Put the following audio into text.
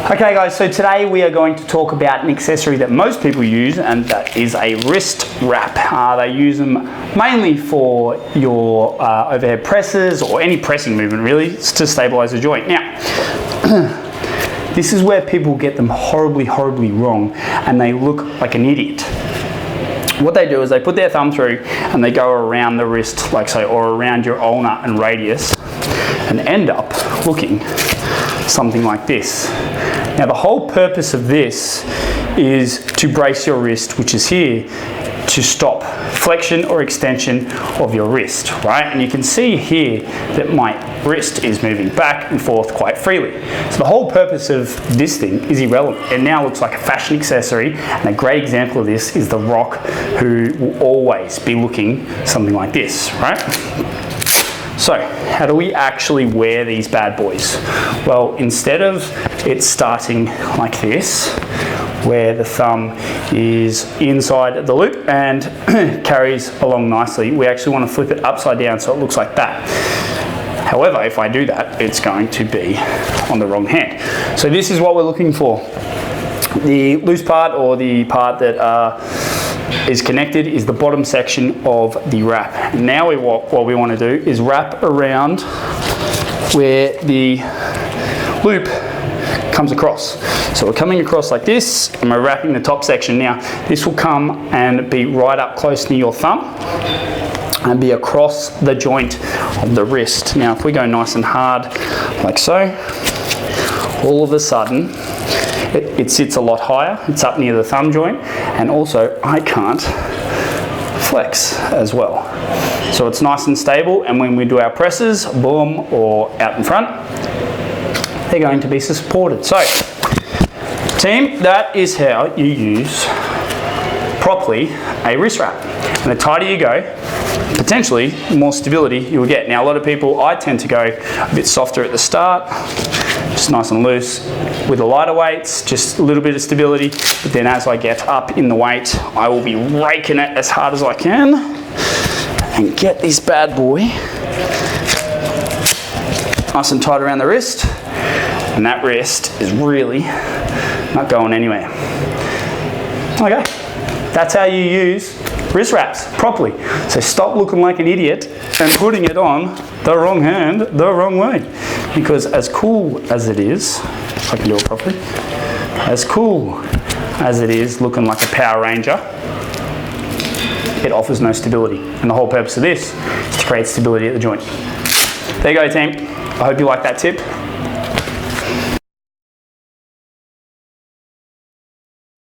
Okay guys, so today we are going to talk about an accessory that most people use, and that is a wrist wrap. They use them mainly for your overhead presses or any pressing movement really, to stabilize the joint. Now, this is where people get them horribly wrong and they look like an idiot. What they do is they put their thumb through and they go around the wrist like so, or around your ulna and radius, and end up looking something like this. Now the whole purpose of this is to brace your wrist, which is here, to stop flexion or extension of your wrist, right? And you can see here that my wrist is moving back and forth quite freely. So the whole purpose of this thing is irrelevant. It now looks like a fashion accessory, and a great example of this is The Rock, who will always be looking something like this, right? So, how do we actually wear these bad boys? Well, instead of it starting like this, where the thumb is inside the loop and carries along nicely, we actually want to flip it upside down so it looks like that. However, if I do that, it's going to be on the wrong hand. So this is what we're looking for. The loose part, or the part that is connected, is the bottom section of the wrap. Now what we want to do is wrap around where the loop comes across. So we're coming across like this, and we're wrapping the top section. Now this will come and be right up close to your thumb and be across the joint of the wrist. Now if we go nice and hard like so, all of a sudden it sits a lot higher. It's up near the thumb joint, and also I can't flex as well. So it's nice and stable, and when we do our presses, boom, or out in front, they're going to be supported. So, team, that is how you use properly a wrist wrap. And the tighter you go, potentially the more stability you will get. Now, a lot of people, I tend to go a bit softer at the start, just nice and loose with the lighter weights, just a little bit of stability. But then as I get up in the weight, I will be raking it as hard as I can and get this bad boy nice and tight around the wrist. And that wrist is really not going anywhere. Okay, that's how you use wrist wraps properly. So stop looking like an idiot and putting it on the wrong hand the wrong way. Because as cool as it is, if I can do it properly, as cool as it is looking like a Power Ranger, it offers no stability. And the whole purpose of this is to create stability at the joint. There you go, team. I hope you like that tip.